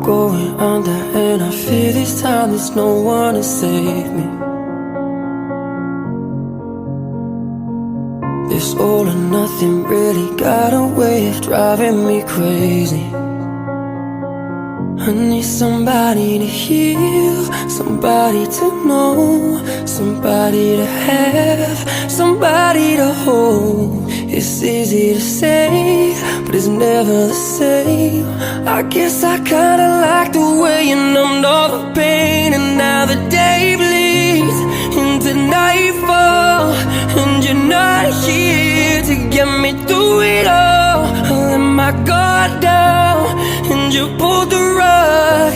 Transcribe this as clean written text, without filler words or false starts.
going under, and I fear this time there's no one to save me. This all or nothing really got a way of driving me crazy. I need somebody to heal, somebody to know, somebody to have, somebody to hold. It's easy to say, but it's never the same. I guess I kinda like the way you numbed all the pain, and now the day bleeds into nightfall, and you're not here to get me through it all. I let my guard down, and you pulled the rug.